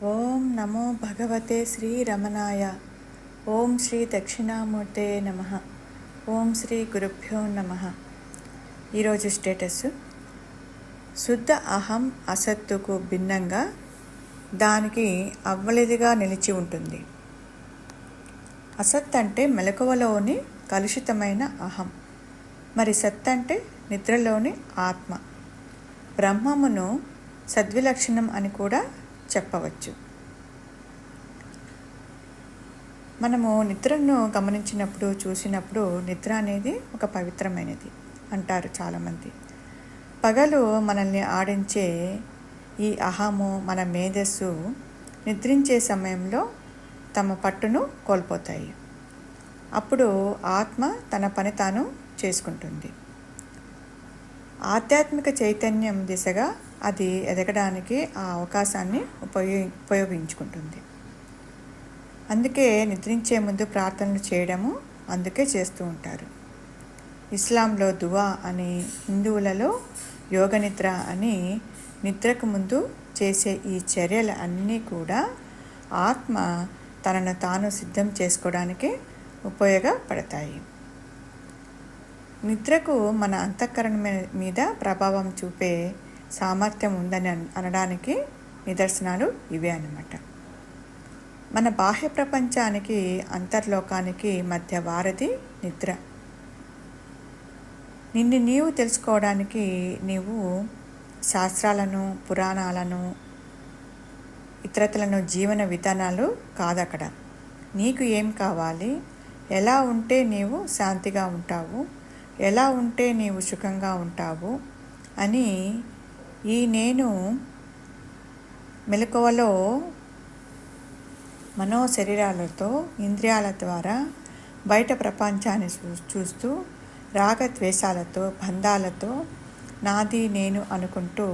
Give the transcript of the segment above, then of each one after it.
ఓం నమో భగవతే శ్రీ రమణాయ. ఓం శ్రీ దక్షిణామూర్తే నమ. ఓం శ్రీ గురుభ్యో నమ. ఈరోజు స్టేటస్: శుద్ధ అహం అసత్తుకు భిన్నంగా దానికి అవ్వలేదిగా నిలిచి ఉంటుంది. అసత్ అంటే మెలకువలోని కలుషితమైన అహం, మరి సత్ అంటే నిద్రలోని ఆత్మ. బ్రహ్మమును సద్విలక్షణం అని కూడా చెప్పవచ్చు. మనము నిద్రను గమనించినప్పుడు చూసినప్పుడు నిద్ర అనేది ఒక పవిత్రమైనది అంటారు చాలామంది. పగలు మనల్ని ఆడించే ఈ అహము, మన మేధస్సు నిద్రించే సమయంలో తమ పట్టును కోల్పోతాయి. అప్పుడు ఆత్మ తన పని తాను చేసుకుంటుంది. ఆధ్యాత్మిక చైతన్యం దిశగా అది ఎదగడానికి ఆ అవకాశాన్ని ఉపయోగించుకుంటుంది. అందుకే నిద్రించే ముందు ప్రార్థనలు చేయడము అందుకే చేస్తూ ఉంటారు. ఇస్లాంలో దువా అని, హిందువులలో యోగ నిద్ర అని నిద్రకు ముందు చేసే ఈ చర్యలు అన్నీ కూడా ఆత్మ తనను తాను సిద్ధం చేసుకోవడానికి ఉపయోగపడతాయి. నిద్రకు మన అంతఃకరణ మీద ప్రభావం చూపే సామర్థ్యం ఉందని అనడానికి నిదర్శనాలు ఇవే అన్నమాట. మన బాహ్య ప్రపంచానికి, అంతర్లోకానికి మధ్య వారధి నిద్ర. నిన్ను నీవు తెలుసుకోవడానికి నీవు శాస్త్రాలను, పురాణాలను, ఇతరతలను జీవన విధానాలు కాదక్కడ. నీకు ఏం కావాలి, ఎలా ఉంటే నీవు శాంతిగా ఉంటావు, ఎలా ఉంటే నీవు సుఖంగా ఉంటావు అని ఈ నేను మెలకువలో మనోశరీరాలతో, ఇంద్రియాల ద్వారా బయట ప్రపంచాన్ని చూస్తూ రాగద్వేషాలతో, బంధాలతో నాది నేను అనుకుంటూ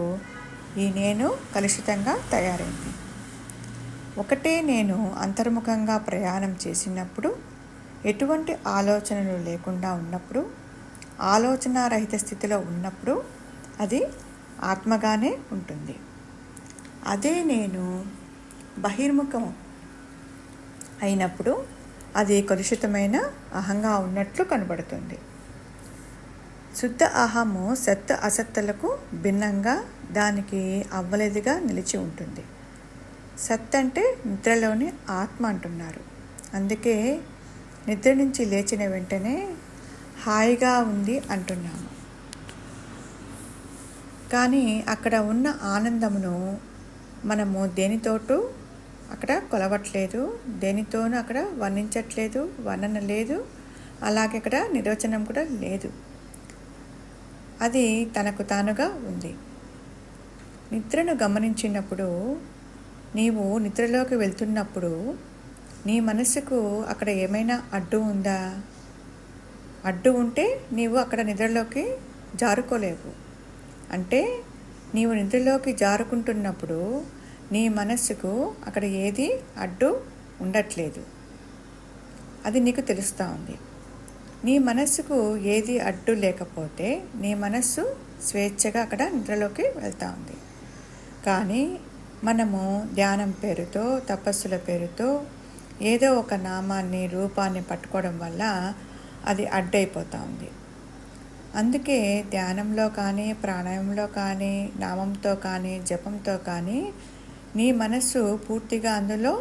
ఈ నేను కలుషితంగా తయారైంది. ఒకటే నేను అంతర్ముఖంగా ప్రయాణం చేసినప్పుడు, ఎటువంటి ఆలోచనలు లేకుండా ఉన్నప్పుడు, ఆలోచనారహిత స్థితిలో ఉన్నప్పుడు అది ఆత్మగానే ఉంటుంది. అదే నేను బహిర్ముఖం అయినప్పుడు అది కలుషితమైన అహంగా ఉన్నట్లు కనబడుతుంది. శుద్ధ అహము సత్ అసత్తులకు భిన్నంగా దానికి అవ్వలేదిగా నిలిచి ఉంటుంది. సత్ అంటే నిద్రలోని ఆత్మ అంటున్నారు. అందుకే నిద్ర నుంచి లేచిన వెంటనే హాయిగా ఉంది అంటున్నాము. కానీ అక్కడ ఉన్న ఆనందమును మనము దేనితోటూ అక్కడ కొలవట్లేదు, దేనితోనూ అక్కడ వర్ణించట్లేదు, వర్ణన లేదు, అలాగే అక్కడ నిర్వచనం కూడా లేదు. అది తనకు తానుగా ఉంది. నిద్రను గమనించినప్పుడు, నీవు నిద్రలోకి వెళ్తున్నప్పుడు నీ మనసుకు అక్కడ ఏమైనా అడ్డు ఉందా? అడ్డు ఉంటే నీవు అక్కడ నిద్రలోకి జారుకోలేవు. అంటే నీవు నిద్రలోకి జారుకుంటున్నప్పుడు నీ మనస్సుకు అక్కడ ఏది అడ్డు ఉండట్లేదు, అది నీకు తెలుస్తూ ఉంది. నీ మనస్సుకు ఏది అడ్డు లేకపోతే నీ మనస్సు స్వేచ్ఛగా అక్కడ నిద్రలోకి వెళ్తూ ఉంది. కానీ మనము ధ్యానం పేరుతో, తపస్సుల పేరుతో ఏదో ఒక నామాన్ని, రూపాన్ని పట్టుకోవడం వల్ల అది అడ్డైపోతూ ఉంది. అందుకే ధ్యానంలో కానీ, ప్రాణాయామంలో కానీ, నామంతో కానీ, జపంతో కానీ నీ మనస్సు పూర్తిగా అందులో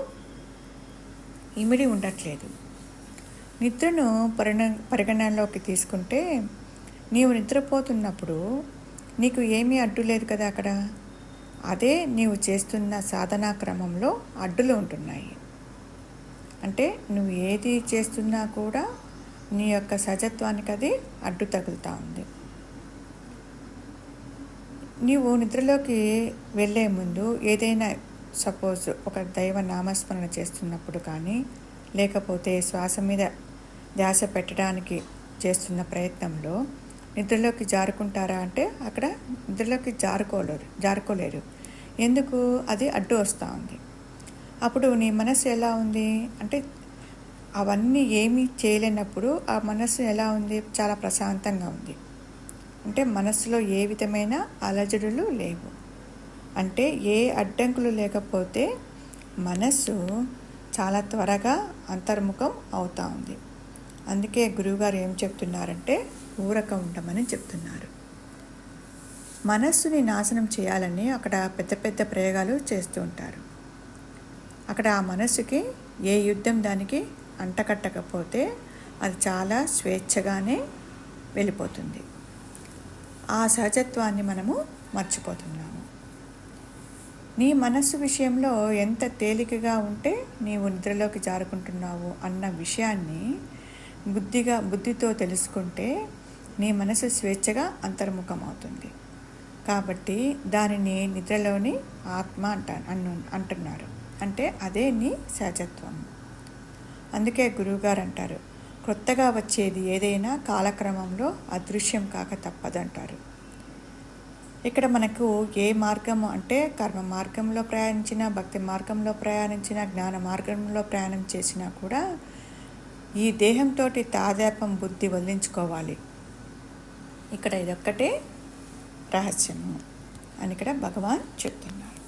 ఇమిడి ఉండట్లేదు. నిద్రను పరిగణనలోకి తీసుకుంటే, నీవు నిద్రపోతున్నప్పుడు నీకు ఏమీ అడ్డు లేదు కదా అక్కడ. అదే నీవు చేస్తున్న సాధనా క్రమంలో అడ్డులు ఉంటున్నాయి. అంటే నువ్వు ఏది చేస్తున్నా కూడా నీ యొక్క సహజత్వానికి అది అడ్డు తగులుతూ ఉంది. నీవు నిద్రలోకి వెళ్ళే ముందు ఏదైనా సపోజ్ ఒక దైవ నామస్మరణ చేస్తున్నప్పుడు కానీ, లేకపోతే శ్వాస మీద ధ్యాస పెట్టడానికి చేస్తున్న ప్రయత్నంలో నిద్రలోకి జారుకుంటారా అంటే అక్కడ నిద్రలోకి జారుకోలేరు. ఎందుకు? అది అడ్డు వస్తూ ఉంది. అప్పుడు నీ మనసు ఎలా ఉంది అంటే, అవన్నీ ఏమీ చేయలేనప్పుడు ఆ మనసు ఎలా ఉంది? చాలా ప్రశాంతంగా ఉంది. అంటే మనసులో ఏ విధమైన అలజడులు లేవు. అంటే ఏ అడ్డంకులు లేకపోతే మనస్సు చాలా త్వరగా అంతర్ముఖం అవుతూ ఉంది. అందుకే గురువుగారు ఏం చెప్తున్నారంటే ఊరక ఉండమని చెప్తున్నారు. మనస్సుని నాశనం చేయాలని అక్కడ పెద్ద పెద్ద ప్రయోగాలు చేస్తూ ఉంటారు. అక్కడ ఆ మనస్సుకి ఏ యుద్ధం దానికి అంటకట్టకపోతే అది చాలా స్వేచ్ఛగానే వెళ్ళిపోతుంది. ఆ సహజత్వాన్ని మనము మర్చిపోతున్నాము. నీ మనస్సు విషయంలో ఎంత తేలికగా ఉంటే నీవు నిద్రలోకి జారుకుంటున్నావు అన్న విషయాన్ని బుద్ధితో తెలుసుకుంటే నీ మనసు స్వేచ్ఛగా అంతర్ముఖం అవుతుంది. కాబట్టి దానిని నిద్రలోని ఆత్మ అంటున్నారు. అంటే అదే నీ సహజత్వం. అందుకే గురువుగారు అంటారు, కొత్తగా వచ్చేది ఏదైనా కాలక్రమంలో అదృశ్యం కాక తప్పదంటారు. ఇక్కడ మనకు ఏ మార్గము అంటే కర్మ మార్గంలో ప్రయాణించినా, భక్తి మార్గంలో ప్రయాణించినా, జ్ఞాన మార్గంలో ప్రయాణం చేసినా కూడా ఈ దేహంతో తాదాత్మ్యం బుద్ధి వదిలించుకోవాలి. ఇక్కడ ఇదొక్కటే రహస్యము అని ఇక్కడ భగవాన్ చెప్తున్నారు.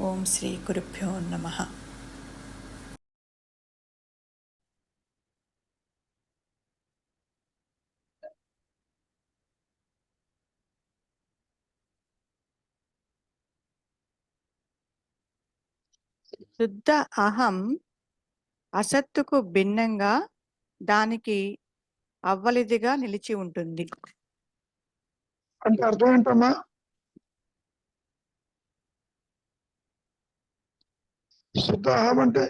ఓం శ్రీ గురుభ్యో నమః. శుద్ధ అహం అసత్తుకు భిన్నంగా దానికి అవ్వలిదిగా నిలిచి ఉంటుంది. అంటే అర్థం ఏంటమ్మా? శుద్ధ అహం అంటే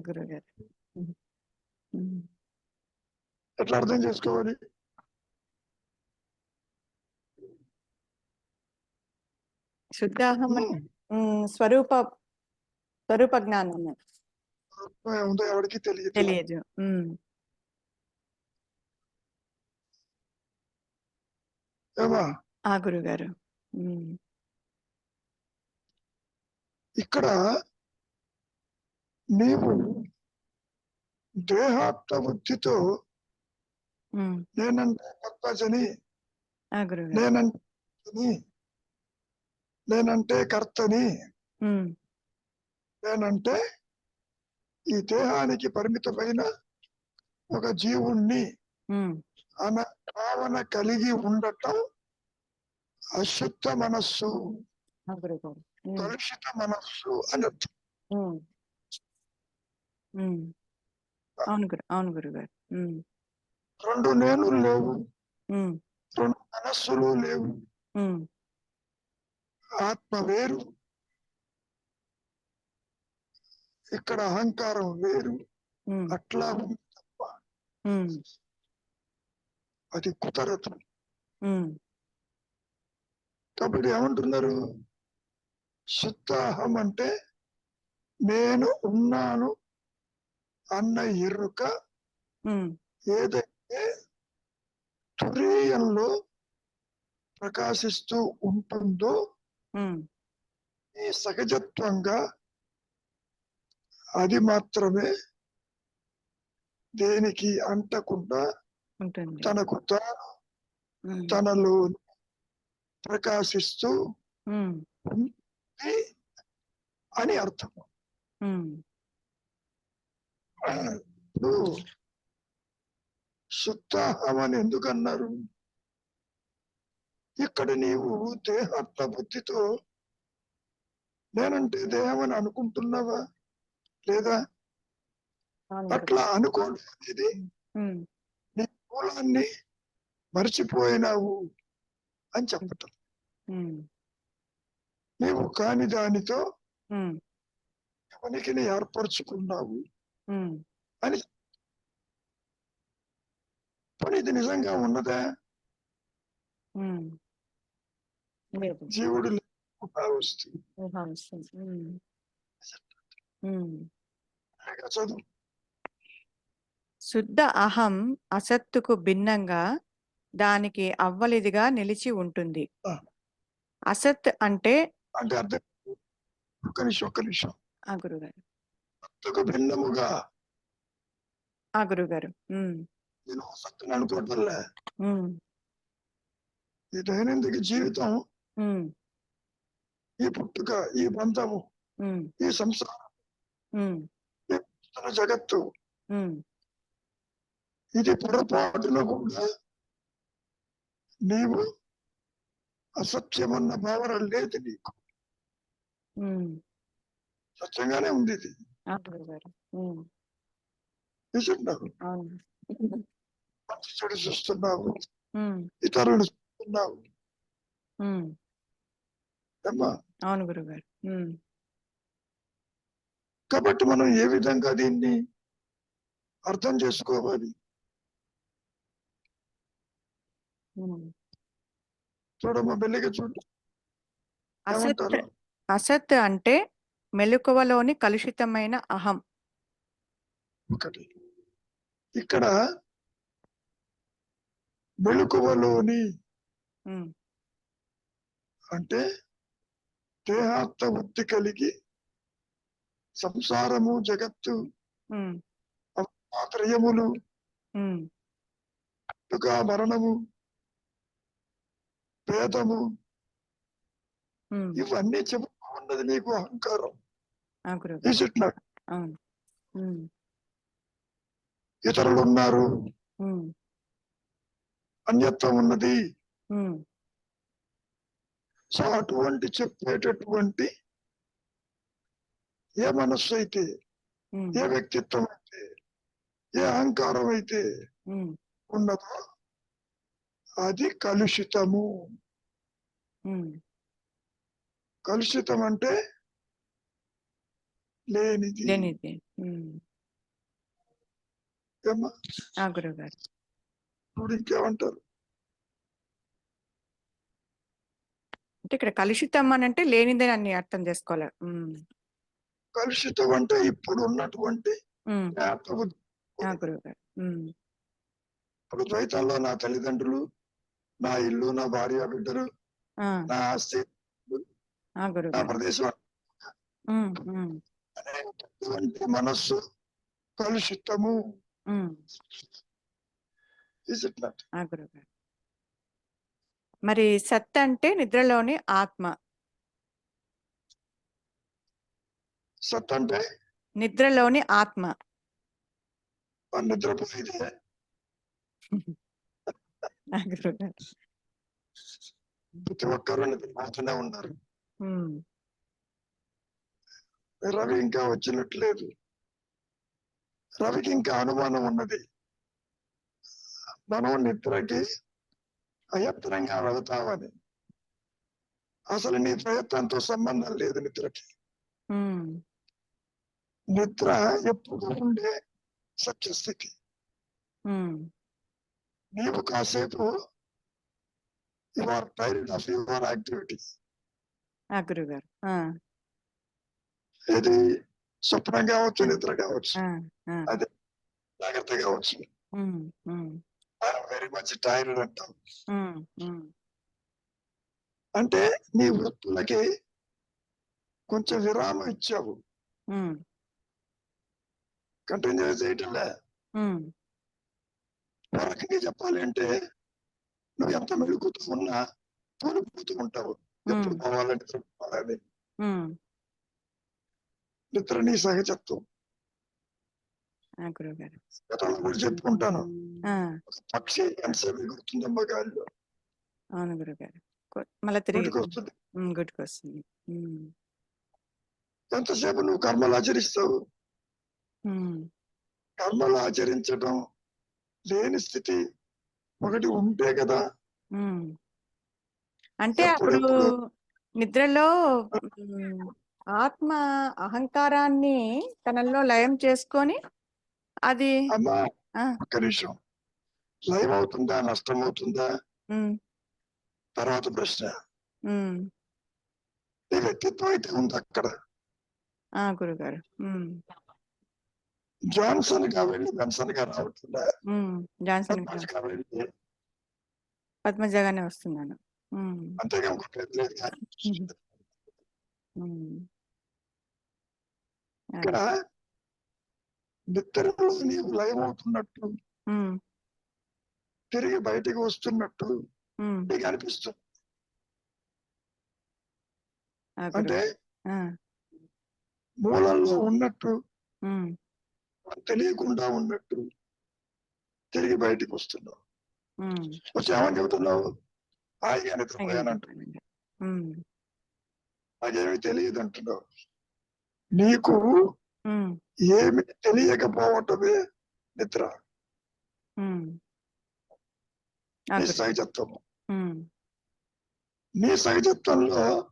గురుగారు ఎట్లా అర్థం చేసుకోవాలి? శుద్ధ అహం స్వరూప జ్ఞానము ఉందో ఎవరికి తెలియదు. గురుగారు ఇక్కడ నీవు దేహాత్మ బుద్ధితో నేనంటే పద్మజని, నేనంటే కర్తని, నేనంటే ఈ దేహానికి పరిమితమైన ఒక జీవుణ్ణి అన్న భావన కలిగి ఉండటం అశుద్ధ మనస్సు, కలుషిత మనస్సు అని అర్థం. అవును గురుగారు. రెండు నేను లేవు, రెండు మనస్సులు లేవు, ఆత్మ వేరు, ఇక్కడ అహంకారం వేరు. అట్లా తప్ప అది కుదరదు. కాబట్టి ఏమంటున్నారు? శుద్ధాహం అంటే నేను ఉన్నాను అన్న ఎరుక ఏదైతే తురీయంలో ప్రకాశిస్తూ ఉంటుందో ఈ సహజత్వంగా అది మాత్రమే దేనికి అంటకుండా తనకు తనలో ప్రకాశిస్తూ ఉంది అని అర్థం. ఇప్పుడు శుద్ధాహం అని ఎందుకన్నారు? ఇక్కడ నీవు దేహాత్మ బుద్ధితో నేనంటే దేహం అని అనుకుంటున్నావా లేదా? అట్లా అనుకోవడం అనేది నీ మూలాన్ని మర్చిపోయినావు అని చెప్పటం. నీవు కాని దానితో ఉనికిని ఏర్పరచుకున్నావు అని. పని ఇది నిజంగా ఉన్నదా? జీవుడు చదువు. శుద్ధ అహం అసత్తుకు భిన్నంగా దానికి అవ్వలిదిగా నిలిచి ఉంటుంది. అసత్ అంటే అర్థం. ఒక్క నిమిషం. గురుగారు. సత్తుకు భిన్నముగా. గురుగారు నేను సత్తుని అనుకోవట్లే. ఈ దైనందిక జీవితం ఈ పుట్టుక, ఈ బంధము, ఉమ్, ఈ సంసారం, ఉమ్, ఈ పుస్తక జగత్తు, ఉమ్, ఇది పొరపాటులో కూడా నీవు అసత్యమన్న భావన లేదు నీకు. ఉమ్. సత్యంగానే ఉంది ఇది. అవును గురుగారు. ఉమ్, నిజంటావు. అవును. మంచి చెడు చూస్తున్నావు, ఉమ్, ఇతరులను చూస్తున్నావు. ఉమ్, ఏమ్మా? అవును గురుగారు. ఉమ్, కాబట్టి మనం ఏ విధంగా దీన్ని అర్థం చేసుకోవాలి? ఉమ్. చూడమ్మా, మెల్లిగా చూడు. అసత్ ఏమంటారు? అసత్ అంటే మెలకువలోని కలుషితమైన అహం. ఒకటి ఇక్కడ మెలకువలోని ఉమ్, అంటే దేహాత్మ వృత్తి కలిగి సంసారము, జగత్తు, ఉమ్, ఆత్రయములు, ఉమ్, పుట్టుక, మరణము, భేదము, ఉమ్. ఇవన్నీ చెబుతూ ఉన్నది నీకు అహంకారం. ఆ గురుగారు. ఇట్లా అవును. ఉమ్, ఇతరులు ఉన్నారు, ఉమ్, అన్యత్వం ఉన్నది. ఉమ్, సో అటువంటి చెప్పేటటువంటి ఏ మనస్సు అయితే, ఉమ్, ఏ వ్యక్తిత్వం అయితే, ఏ అహంకారం అయితే ఉమ్, ఉన్నదో అది కలుషితము. ఉమ్. కలుషితం అంటే లేనిది. లేనిది. ఉమ్. ఏమ్మా? ఆ గురుగారు. ఇప్పుడు ఇంకేమంటారు? అంటే ఇక్కడ కలుషితం అని అంటే లేనిదని అన్ని అర్థం చేసుకోవాలి. ఉమ్, కలుషితం అంటే ఇప్పుడు ఉన్నటువంటి ఉమ్. ఆత్మ బుద్ధి. ఆ గురుగారు. ఉమ్, ఇప్పుడు ద్వైతంలో నా తల్లిదండ్రులు, నా ఇల్లు, నా భార్య, బిడ్డలు, ఆ, నా ఆస్తి, ఆ నా గురుగారు. ప్రదేశం ఉమ్, ఉమ్, అనేటువంటి మనస్సు కలుషితము. ఉమ్. Is it not? ఆ గురుగారు. మరి సత్ అంటే నిద్రలోని ఆత్మ. సత్ అంటే నిద్రలోని ఆత్మ. నిద్రపోయేది. ఆ గురుగారు. ప్రతి ఒక్కరూ నిద్రపోతూనే ఉన్నారు. ఉమ్, రవి ఇంకా వచ్చినట్లేదు. రవికి ఇంకా అనుమానం ఉన్నది. మనం నిద్రకి అయత్నంగా వెళతామని. అసలు నీ ప్రయత్నంతో సంబంధం లేదు నిద్రకి. ఉమ్, నిద్ర ఎప్పుడు ఉండే సత్యస్థితి. ఉమ్. నీవు కాసేపు you are tired of your activity. ఆ గురుగారు. ఆ, ఇది స్వప్నం కావచ్చు, నిద్ర కావచ్చు, ఆ, ఆ. అది జాగ్రత్త కావచ్చు. ఉమ్, ఉమ్, ఐఎమ్ వెరీ మచ్ టైర్డ్ అంటాం. ఉమ్, ఉమ్. అంటే నీ వృత్తులకి కొంచెం విరామం ఇచ్చావు, ఉమ్, కంటిన్యూ చేయటంలే. ఉమ్, ఒక రకంగా చెప్పాలి అంటే నువ్వు ఎంత మెలుగుతూ ఉన్నా తోలిపోతూ ఉంటావు. ఎప్పుడు పోవాలని, నిద్ర పోవాలని. ఉమ్. నిద్ర నీ సహజత్వం. ఆ గురుగారు. గతంలో కూడా చెప్పుకుంటాను. ఆ, ఒక పక్షి ఎంతసేపు ఎగురుతుందమ్మా గాలిలో, అవును గురుగారు. మళ్ళీ తిరిగి గుడికి వస్తుంది. గుర్తుకొస్తుంది. ఉమ్, ఎంతసేపు నువ్వు కర్మలు ఆచరిస్తావు. ఉమ్. కర్మలు ఆచరించడం లేని స్థితి ఒకటి ఉంటే కదా. ఉమ్. అంటే అప్పుడు ఎప్పుడెప్పుడు నిద్రలో ఉమ్, ఆత్మ అహంకారాన్ని తనలో లయం చేసుకొని అది అమ్మా ఆ, ఒక్క నిమిషం, లైవ్ అవుతుందా, నష్టం అవుతుందా ఉమ్, తర్వాత ప్రశ్న. ఉమ్. నీ వ్యక్తిత్వం అయితే ఉంది అక్కడ. ఆ గురుగారు. ఉమ్, జాన్సన్ గా వెళ్ళి బెన్సన్ గా రావట్లే. ఉమ్. జాన్సన్ పద్మజ్ గా వెళ్ళి పద్మజగానే వస్తున్నాను. ఉమ్, అంతేగా ఇంకోటి లేదు కానీ. ఉమ్. ఇక్కడ నిద్రలో నీవు లైవ్ అవుతున్నట్టు, ఉమ్, తిరిగి బయటికి వస్తున్నట్టు ఉమ్. నీకు అనిపిస్తుంది. ఆ అంటే గురుగారు. ఆ! మూలల్లో ఉన్నట్టు హ్మ్. తెలియకుండా ఉన్నట్టు తిరిగి బయటికి వస్తున్నావు. హ్మ్. వచ్చి ఏమని చెబుతున్నావు? హాయిగా నిద్రపోయానంటున్నావు. అయ్యో! హ్మ్. నాకేమీ తెలియదు అంటున్నావు. నీకు హ్మ్. ఏమి తెలియకపోవటమే నిద్ర. హ్మ్. ఆ నీ గురు సహజత్వం. హ్మ్. నీ సహజత్వంలో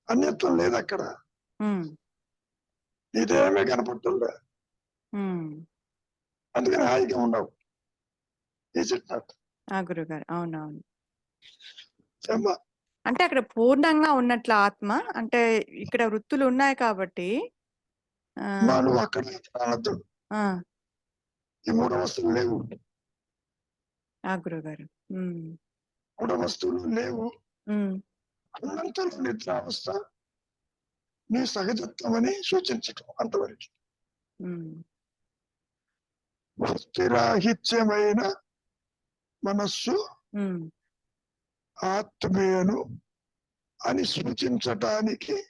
అన్యత్వం లేదక్కడ. హ్మ్. నీదేమీ కనపడటంలే. హ్మ్. అందుకని హాయిగా ఉన్నావు. Is it not? ఆ గురుగారు. అవునవును. ఏమ్మా? అంటే అక్కడ పూర్ణంగా ఉన్నట్ల ఆత్మ. అంటే ఇక్కడ వృత్తులు ఉన్నాయి కాబట్టి నువ్వు అక్కడ అనొద్దు. ఆ! ఈ 3 వస్తువులు లేవు. ఆ గురుగారు. హ్మ్. 3 వస్తువులు లేవు. హ్మ్. ఉన్నంతలో నిద్రావస్థ నీ సహజత్వమని సూచించటం అంతవరకు. హ్మ్. స్థిరాహిత్యమైన మనస్సు హ్మ్. ఆత్మీయను అని సూచించటానికి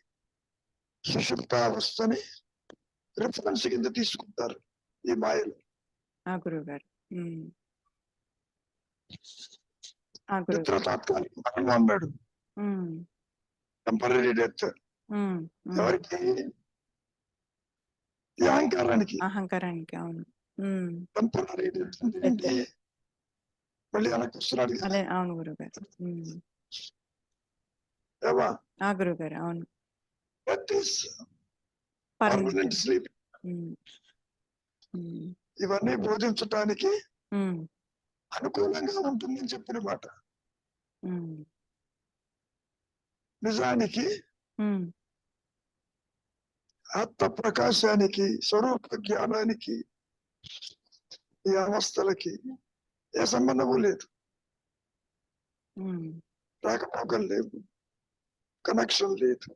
సుషుప్తావస్థని రిఫరెన్స్ కింద తీసుకుంటారు ఈ మాయలు. ఆ గురుగారు. హ్మ్. ఆ నిద్ర గురుగారు. తాత్కాలిక మరణం అన్నాడు. హ్మ్. Temporary death. హ్మ్. హ్మ్. ఎవరికి? ఈ అహంకారానికి. అహంకారానికి. అవును. హ్మ్. టెంపరీ డెత్ అంటే ఏంటి? మళ్ళీ వెనక్కి వస్తున్నాడు కదా. అదే అవును గురుగారు. హ్మ్. ఏమా? ఆ గురుగారు. అవును. Death is permanent. Permanent sleep. హ్మ్. హ్మ్. ఇవన్నీ బోధించటానికి హ్మ్. అనుకూలంగా ఉంటుందని చెప్పిన మాట. హ్మ్. నిజానికి హ్మ్. ఆత్మ ప్రకాశానికి, స్వరూప జ్ఞానానికి, ఈ అవస్థలకి ఏ సంబంధము లేదు. హ్మ్. రాకపోకలు లేవు. కనెక్షన్ లేదు.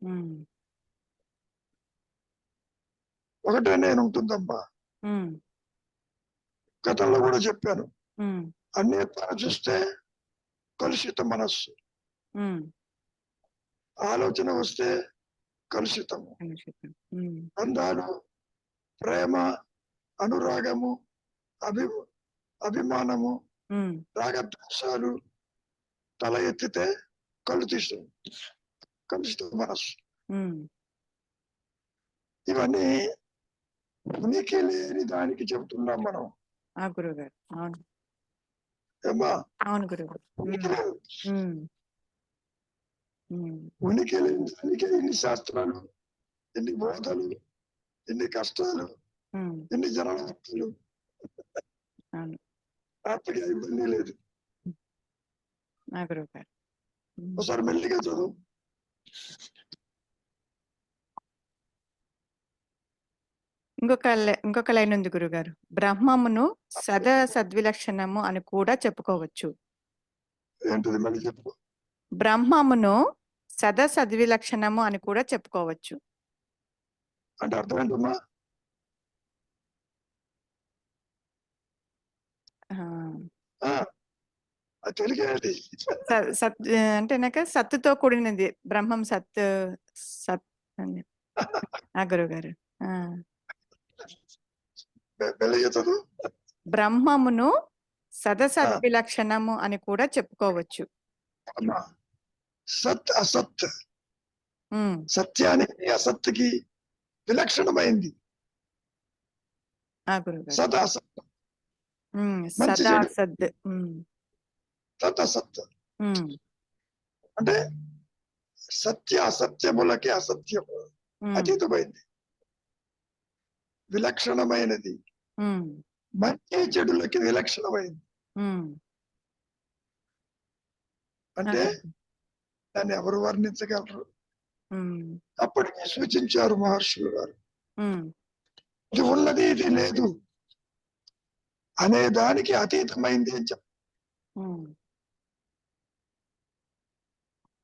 హ్మ్. ఒకటే నేను ఉంటుందమ్మా. హ్మ్. గతంలో కూడా చెప్పాను. హ్మ్. అన్యత్వాన్ని చూస్తే కలుషిత మనస్సు. హ్మ్. ఆలోచన వస్తే కలుషితము. కలుషితం. హ్మ్. బంధాలు, ప్రేమ, అనురాగము, అభి అభిమానము, హ్మ్. రాగద్వేషాలు తల ఎత్తితే కలుషితం. కలుషిత మనస్సు. హ్మ్. ఇవన్నీ ఉనికి లేని దానికి చెబుతున్నాం మనం. ఆ గురుగారు. అవును. ఏమ్మా? అవును గురుగారు. ఉనికి హ్మ్. లేదు. హ్మ్. హ్మ్. ఉనికి లేని దానికే ఇన్ని శాస్త్రాలు, ఎన్ని బోధలు, ఎన్ని కష్టాలు, హ్మ్. ఎన్ని జనవత్తులు. అవును. ఆత్మకి ఆ ఇబ్బంది లేదు. ఆ గురుగారు. హ్మ్. ఒకసారి మెల్లిగా చదువు. ఇంకొక లైన్ ఉంది గురుగారు. బ్రహ్మమును సద్విలక్షణము అని కూడా చెప్పుకోవచ్చు. ఏంటిది మళ్ళీ చెప్పు. బ్రహ్మమును సద్విలక్షణము అని కూడా చెప్పుకోవచ్చు. అంటే అర్థం ఏంటమ్మా? ఆ! ఆ, అది తెలియదు. సత్ అంటేనాక సత్తుతో కూడినది. బ్రహ్మం సత్ సత్ అని. ఆ గురుగారు. ఆ! మెల్లిగా చదువు. బ్రహ్మమును ఆ, సద్విలక్షణము అని కూడా చెప్పుకోవచ్చు. అమ్మా. సత్ అసత్. హ్మ్. సత్యానికి అసత్తుకి విలక్షణమైంది. ఆ గురుగారు. సత్ అసత్. హ్మ్. మంచి సదా చెడు. సద్. హ్మ్. సత్ అసత్. హ్మ్. అంటే సత్య అసత్యములకి అసత్యము హ్మ్. అతీతమైంది, విలక్షణమైనది. హ్మ్. మంచి చెడులకి విలక్షణమైంది. హ్మ్. ఆ అంటే గురుగారు. దాన్ని ఎవరు వర్ణించగలరు? హ్మ్. అప్పటికి సూచించారు మహర్షులు గారు. హ్మ్. ఇది ఉన్నది, ఇది లేదు అనే దానికి అతీతమైంది అని హ్మ్.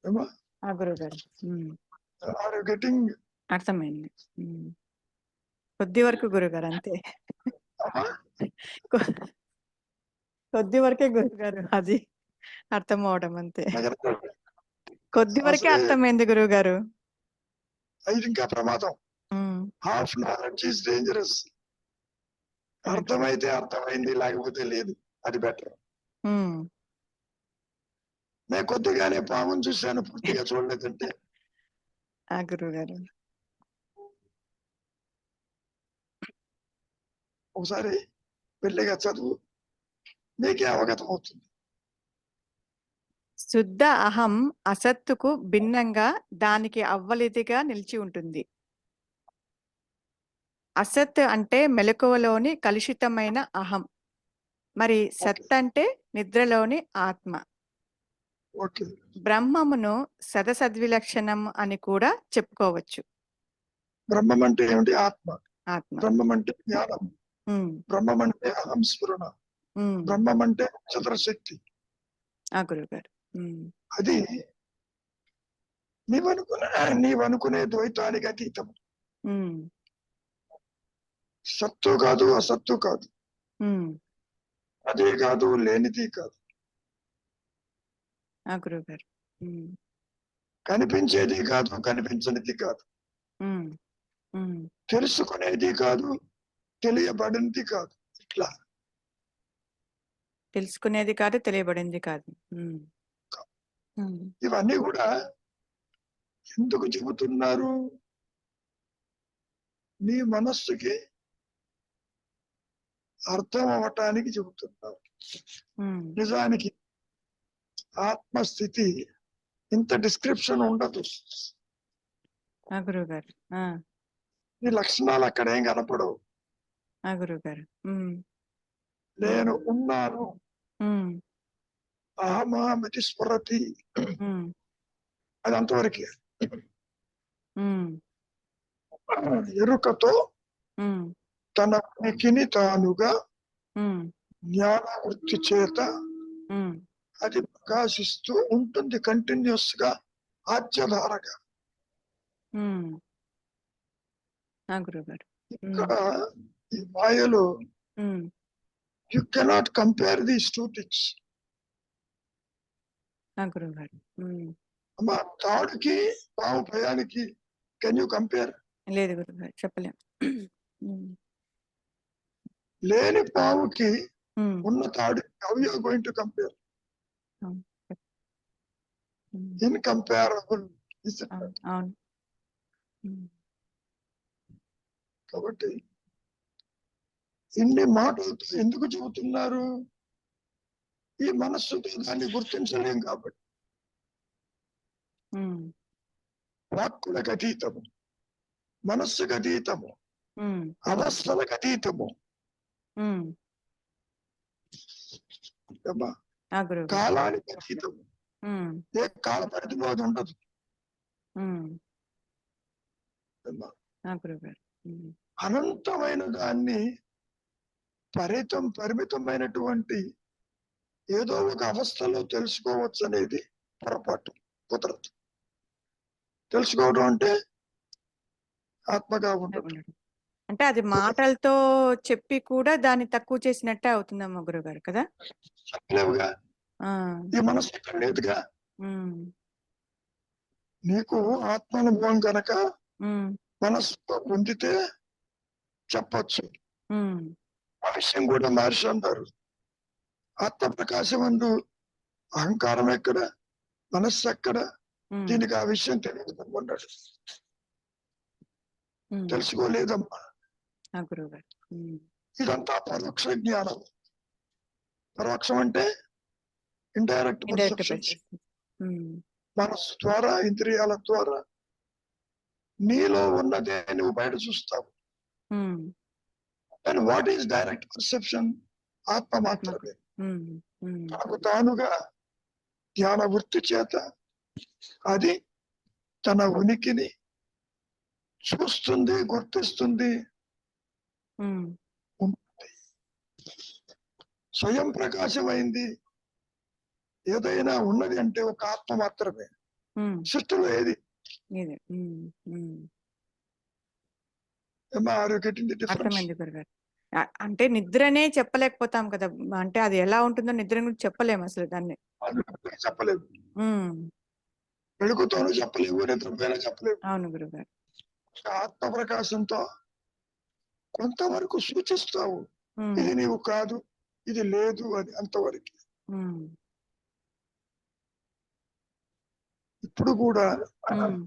చెప్పమా. ఆ గురుగారు. హ్మ్. Are you getting? అర్థమైంది. హ్మ్. కొద్ది వరకు గురుగారు అంతే. కొ- కొద్ది వరకే గురుగారు అది అర్థం అవడం అంతే. కొద్ది వరకే అసలే అర్థమైంది గురువుగారు. ఇది ఇంకా ప్రమాదం. హ్మ్. Half knowledge is dangerous. Correct. అర్థమైతే అర్థమైంది, లేకపోతే లేదు. అది బెటర్. హ్మ్. నేను కొద్దిగానే పాముని చూశాను, పూర్తిగా చూడలేదంటే. ఆ! గురువుగారు. ఒకసారి మెల్లిగా చదువు, నీకే అవగతం అవుతుంది. శుద్ధ అహం అసత్తుకు భిన్నంగా దానికి అవ్వలిదిగా నిలిచి ఉంటుంది. అసత్ అంటే మెలకువలోని కలుషితమైన అహం. మరి సత్ అంటే నిద్రలోని ఆత్మ. ఓకే. బ్రహ్మమును సదసద్విలక్షణం అని కూడా చెప్పుకోవచ్చు. బ్రహ్మం అంటే ఏమిటి? ఆత్మ. ఆత్మ. బ్రహ్మం అంటే జ్ఞానం. హ్మ్. బ్రహ్మం అంటే అహం స్ఫురణ. హ్మ్. బ్రహ్మం అంటే చతురశక్తి. ఆ! గురువుగారు. హ్మ్. అది నీవనుకునే ద్వైతానికి అతీతం. హ్మ్. సత్తు కాదు, అసత్తు కాదు. హ్మ్. అదే కాదు, లేనిది కాదు. ఆ! గురువుగారు. హ్మ్. కనిపించేది కాదు, కనిపించనిది కాదు. హ్మ్. హ్మ్. తెలుసుకునేది కాదు, తెలియబడింది కాదు. ఇట్లా తెలుసుకునేది కాదు, తెలియబడింది కాదు. హ్మ్. హ్మ్. ఇవన్నీ కూడా ఎందుకు చెబుతున్నారు? నీ మనస్సుకి అర్థం అవ్వటానికి చెబుతున్నారు. హ్మ్. నిజానికి ఆత్మస్థితి ఇంత డిస్క్రిప్షన్ ఉండదు. ఆ! గురువుగారు. ఆ! నీ లక్షణాలు అక్కడేం కనపడవు. ఆ! గురువుగారు. హ్మ్. నేను ఉన్నాను, హ్మ్. అహమామితి స్ఫురతి, హ్మ్. అది అంతవరకే. హ్మ్. ఎరుకతో హ్మ్. తన ఉనికిని తానుగా హ్మ్. జ్ఞాన వృత్తి చేత హ్మ్. అది ప్రకాశిస్తూ ఉంటుంది కంటిన్యూస్ గా, ఆజ్యధారగా. హ్మ్. ఆ! గురువుగారు. హ్మ్. ఇక్కడ ఈ మాయలో హ్మ్. You cannot compare these two things. ఆ! గురువుగారు. హ్మ్. అమ్మా, తాడుకి పాము భయానికి కెన్ యూ కంపేర్? లేదు గురువుగారు. చెప్పలేం. హ్మ్. లేని పాముకి హ్మ్. ఉన్న తాడు, how you going to compare? అవును. హ్మ్. ఇన్కంపేరబుల్. అవును. అవును. హ్మ్. కాబట్టి ఇన్ని మాటలతో ఎందుకు చెబుతున్నారు? ఈ మనస్సుతో దాన్ని గుర్తించలేం కాబట్టి. హ్మ్. వాక్కులకు అతీతము, మనస్సుకు అతీతము, హ్మ్. అవస్థలకు అతీతము. హ్మ్. అమ్మా, ఆ! గురువుగారు. కాలానికి అతీతము. హ్మ్. ఏ కాల పరిధిలో అది ఉండదు. హ్మ్. అమ్మా, ఆ! గురువుగారు. హ్మ్. అనంతమైన దాన్ని పరిమితమైనటువంటి ఏదో ఒక అవస్థలో తెలుసుకోవచ్చు అనేది పొరపాటు. కుదరదు. తెలుసుకోవడం అంటే ఆత్మగా ఉండటం. ఉండడం. అంటే అది మాటలతో చెప్పి కూడా దాన్ని తక్కువ చేసినట్టే అవుతుందేమో గురువుగారు కదా! చెప్పలేవుగా. ఆ! ఈ మనస్సు ఇక్కడ లేదుగా. హ్మ్. నీకు ఆత్మానుభవం గనక హ్మ్. మనస్సుతో పొందితే చెప్పొచ్చు. హ్మ్. ఆ విషయం కూడా మహర్షి అన్నారు. ఆత్మ ప్రకాశమందు అహంకారం ఎక్కడ, మనస్సు ఎక్కడ, హ్మ్. దీనికి ఆ విషయం తెలియదు అన్నాడు. హ్మ్. తెలుసుకోలేదమ్మా. ఆ! గురువుగారు. హ్మ్. ఇదంతా పరోక్ష జ్ఞానం. పరోక్షం అంటే ఇండైరెక్ట్ ఇండైరెక్ట్ పర్సెప్షన్స్. పర్సెప్షన్. హ్మ్. మనస్సు ద్వారా, ఇంద్రియాల ద్వారా నీలో ఉన్నదే నువ్వు బయట చూస్తావు. హ్మ్. And what is direct perception? ఆత్మ ఆత్మ. మాత్రమే. హ్మ్. హ్మ్. తనకు తానుగా జ్ఞాన వృత్తి చేత అది తన ఉనికిని చూస్తుంది, గుర్తిస్తుంది, హ్మ్. ఉంటుంది. స్వయం ప్రకాశమైంది ఏదైనా ఉన్నది అంటే ఒక ఆత్మ మాత్రమే. హ్మ్. సృష్టిలో ఏది? ఇదే. హ్మ్. హ్మ్. Are you getting the difference? అర్థమైంది గురుగారు. అంటే నిద్రనే చెప్పలేకపోతాం కదా! అంటే అది ఎలా ఉంటుందో నిద్ర గురించి చెప్పలేము అసలు దాన్ని. చెప్పలేదు. హ్మ్. వెలుగుతోనూ చెప్పలేవు, నిద్రపోయినా చెప్పలేవు. అవును గురుగారు. ఆత్మ ప్రకాశంతో కొంతవరకు సూచిస్తావు, ఉమ్, ఇది నీవు కాదు, ఇది లేదు అని, అంతవరకు. ఉమ్, ఇప్పుడు కూడా ఉమ్,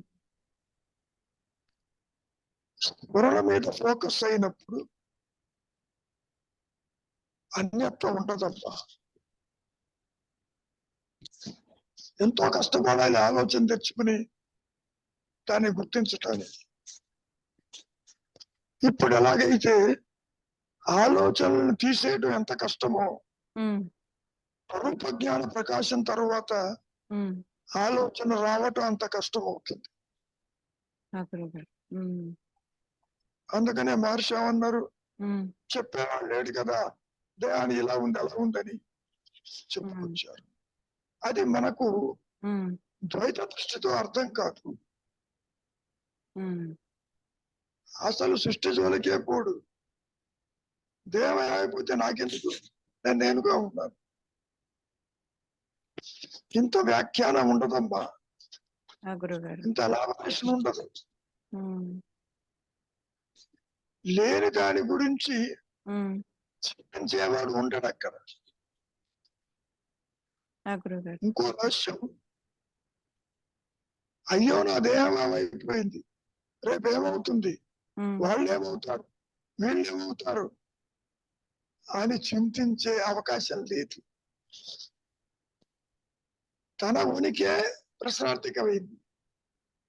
స్మరణ మీద ఫోకస్ అయినప్పుడు అన్యత్వం ఉండదమ్మా. ఎంతో కష్టపడాలి ఆలోచన తెచ్చుకుని దాన్ని గుర్తించటానికి. ఇప్పుడు ఎలాగైతే ఆలోచనలను తీసేయడం ఎంత కష్టమో, ఉమ్, స్వరూప జ్ఞాన ప్రకాశం తర్వాత ఉమ్, ఆలోచన రావటం అంత కష్టం అవుతుంది. ఆ గురుగారు. ఉమ్, అందుకనే మహర్షి ఏమన్నారు, ఉమ్, చెప్పేవాడు లేడు కదా, దేహాన్ని ఇలా ఉంది అలా ఉందని చెప్పుకొచ్చారు. అది మనకు ఉమ్, ద్వైత దృష్టితో అర్థం కాదు. ఉమ్, అసలు సృష్టి జోలికే పోడు. దేహం అయిపోతే నాకెందుకు, నేను నేనుగా ఉన్నాను. ఇంత వ్యాఖ్యానం ఉండదమ్మా, ఆ గురుగారు. ఇంత ఎలాబరేషన్ ఉండదు. ఉమ్, లేని దాని గురించి ఉమ్, చింతించేవాడు ఉండడు అక్కడ. ఆ గురుగారు. ఇంకో రహస్యం, అయ్యో నా దేహం ఏమైపోయింది, రేపు ఏమవుతుంది, ఉమ్, వాళ్ళు ఏమవుతారు, వీళ్ళు ఏమవుతారు అని చింతించే అవకాశం లేదు. తన ఉనికే ప్రశ్నార్థకమైంది,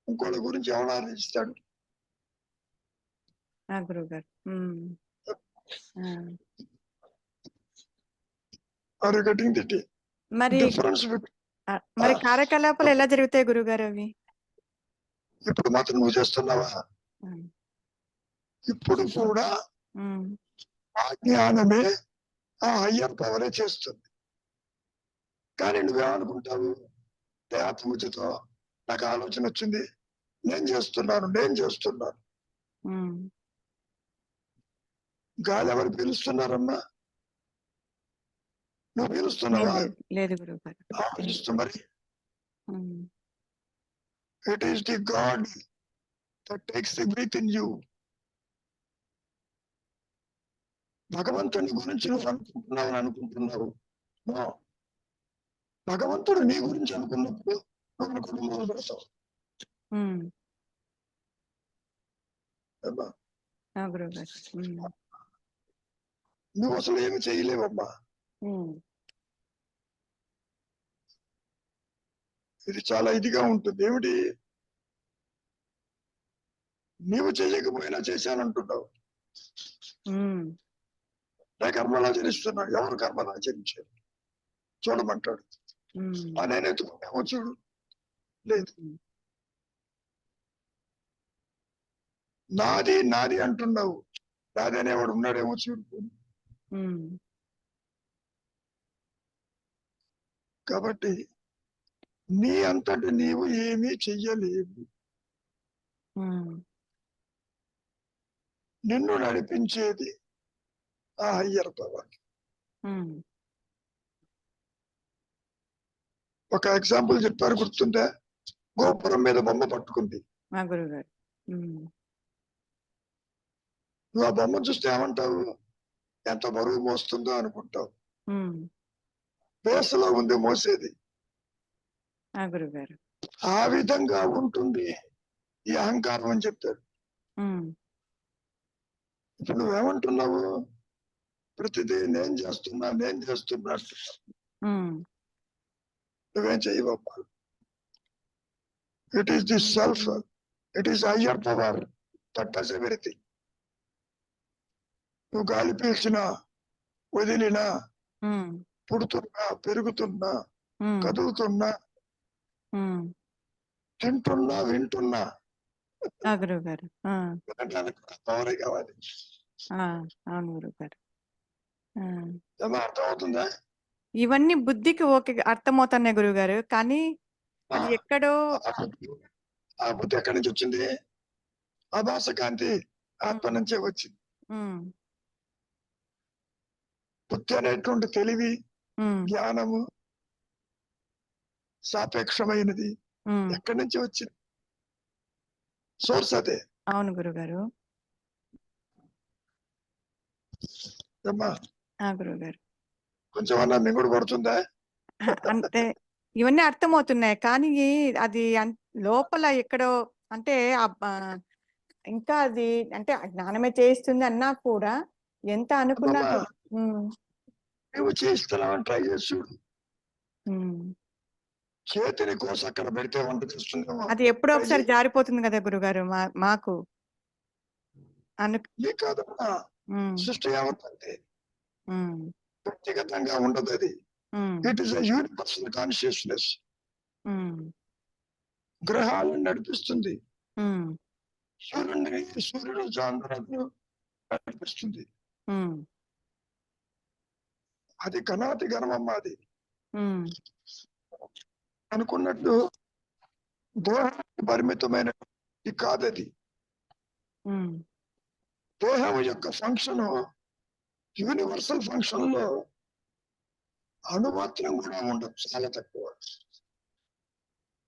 ఇంకోళ్ళ గురించి ఎవరు ఆలోచిస్తాడు. ఆ గురుగారు. ఉమ్, ఆ. ఆర్ గెటింగ్ ది మరి డిఫరెన్స్? మరి కార్యకలాపాలు ఎలా జరుగుతాయి గురుగారు అవి? ఇప్పుడు మాత్రం నువ్వు చేస్తున్నావా? ఉమ్, ఇప్పుడు కూడా ఉమ్, ఆ జ్ఞానమే, ఆ హయ్యర్ పవరే చేస్తుంది. కానీ నువ్వేమనుకుంటావు, దేహాత్మూర్తితో నాకు ఆలోచన వచ్చింది, నేను చేస్తున్నాను. ఉమ్, గాలి ఎవరు పీలుస్తున్నారమ్మా? నువ్వు పీలుస్తున్నావా? లేదు గురుగారు. ఆలోచిస్తూ మరి. Um, it is the God that takes the breath in you. భగవంతుని గురించి నువ్వు అనుకుంటున్నావు. No. భగవంతుడు నీ గురించి అనుకున్నప్పుడు నువ్వు కుటుంబంలో పెడతావు. ఉమ్, అమ్మా, ఆ గురుగారు. ఉమ్, నువ్వు అసలు ఏమి చేయలేవమ్మా. ఉమ్, ఇది చాలా ఇదిగా ఉంటుంది. ఏమిటి, నీవు చేయకపోయినా చేశానంటున్నావు. ఉమ్, నా కర్మలాచరిస్తున్నాడు, ఎవరు కర్మలాచరించారు చూడమంటాడు. ఉమ్, నేను ఎత్తుకున్నామో చూడు, లేదు. నాది అంటున్నావు, నాది అనేవాడు ఉన్నాడేమో చూడు. ఉమ్, కాబట్టి నీ అంతటి నీవు ఏమీ చెయ్యలేవు. ఉమ్, నిన్ను నడిపించేది ఆ హయ్యర్ పవర్. ఉమ్, ఒక ఎగ్జాంపుల్ చెప్పారు, గుర్తుందా? గోపురం మీద బొమ్మ పట్టుకుంది. ఆ గురుగారు. ఉమ్, నువ్వు ఆ బొమ్మ చూస్తే ఏమంటావు, ఎంత బరువు మోస్తుందో అనుకుంటావు. ఉమ్, బేసలో ఉంది మోసేది. ఆ గురుగారు. ఆ విధంగా ఉంటుంది ఈ అహంకారం అని చెప్తాడు. ఉమ్, ఇప్పుడు నువ్వేమంటున్నావు, ప్రతిదీ నేను చేస్తున్నా అంటున్నావు. ఉమ్, నువ్వేం చేయవమ్మా. It is the self, it is higher power that does everything. నువ్వు గాలి పీల్చినా, వదిలినా, ఉమ్, పుడుతున్నా, పెరుగుతున్నా, ఉమ్, కదులుతున్నా, ఉమ్, తింటున్నా, వింటున్నా, ఆ గురుగారు. వినడానికి పవరే కావాలి. అవును గురుగారు. ఏమో అర్థమవుతుందా? ఇవన్నీ బుద్ధికి ఓకే అర్థమవుతున్నాయి గురుగారు, కానీ అది ఎక్కడో. ఆ బుద్ధి ఎక్కడి నుంచి వచ్చింది? ఆభాస కాంతి ఆత్మ నుంచే వచ్చింది. ఉమ్, బుద్ధి అనేటువంటి తెలివి, ఉమ్, జ్ఞానము సాపేక్షమైనది. ఉమ్, ఎక్కడి నుంచి వచ్చింది? సోర్స్ అదే. అవును గురుగారు. ఏమ్మా గురుగారు కొంచెం అన్నా మింగుడు పడుతుందా? అంటే ఇవన్నీ అర్థమవుతున్నాయి, కానీ అది లోపల ఎక్కడో అంటే ఇంకా అది అంటే జ్ఞానమే చేయిస్తుంది అన్నా కూడా ఎంత అనుకున్నా అమ్మమ్మా కూడా. నువ్వు చేస్తున్నావని ట్రై చేసి చూడు. ఉమ్. చేతిని కోసి అక్కడ పెడితే వంట చేస్తుందేమో. అది ఎప్పుడో ట్రై ఒకసారి చేయి. జారిపోతుంది కదా గురుగారు, మాకు అను. నీకు కాదమ్మా, ఉమ్, సృష్టి యావత్తే ఉమ్, వ్యక్తిగతంగా ఉండదు అది. Um, it is a universal consciousness. ఉమ్, గ్రహాలను నడిపిస్తుంది. ఉమ్, సూర్యుడు చాంద్రులను నడిపిస్తుంది. ఉమ్, అది ఘనాతి ఘనమమ్మ. అది ఉమ్, అనుకున్నట్టు దేహానికి పరిమితమైన కాదది. ఉమ్, దేహం యొక్క ఫంక్షన్ యూనివర్సల్ ఫంక్షన్ లో అణుమాత్రం కూడా ఉండదు, చాలా తక్కువ.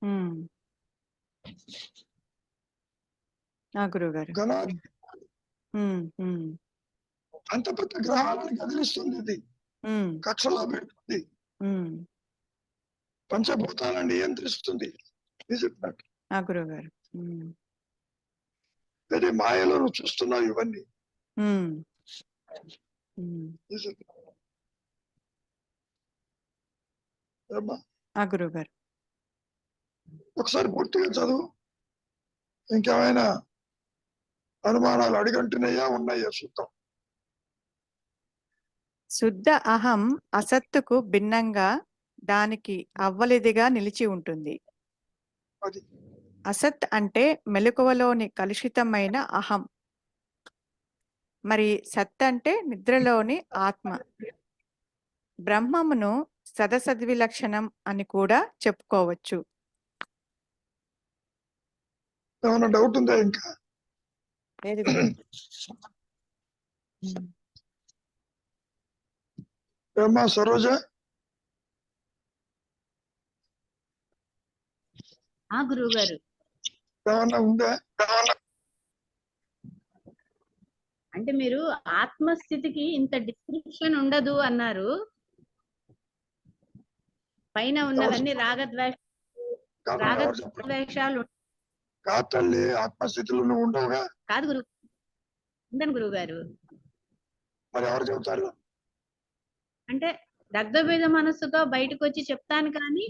ఉమ్. గురుగారు. ఘనాతి ఉమ్, ఉమ్, అంత పెద్ద గ్రహాలను కదిలిస్తుంది ఇది, ఉమ్, కక్షలో పెడుతుంది, ఉమ్. పంచభూతాలను నియంత్రిస్తుంది. ఇది చెప్పినట్టు గురుగారు. ఉమ్, ఇది మాయలో నువ్వు చూస్తున్నావు ఇవన్నీ. ఉమ్, ఉమ్. ఇది చెప్పినట్టు. ఏమ్మా? గురుగారు. ఒకసారి పూర్తిగా చదువు. ఇంకేమైనా అనుమానాలు అడిగంటున్నాయా, ఉన్నాయా చూద్దాం. శుద్ధ అహం అసత్తుకు భిన్నంగా దానికి అవ్వలిదిగా నిలిచి ఉంటుంది. అది అసత్ అంటే మెలకువలోని కలుషితమైన అహం, మరి సత్ అంటే నిద్రలోని ఆత్మ. బ్రహ్మమును సదసద్విలక్షణం అని కూడా చెప్పుకోవచ్చు. ఏమైనా డౌట్ ఉందా ఇంకా? లేదు గురు. ఏమ్మా సరోజ? గురువు గారు, ఏమన్నా ఉందా? అంటే మీరు ఆత్మస్థితికి ఇంత డిస్క్రిప్షన్ ఉండదు అన్నారు. పైన ఉన్నవన్నీ రాగద్వేషాలు కాదు తల్లి, ఆత్మస్థితిలో నువ్వు ఉండవుగా. కాదు గురు, ఉండను గురువు గారు. మరి ఎవరు చెబుతారు? అంటే దగ్ధభేద మనస్సుతో బయటకు వచ్చి చెప్తాను, కానీ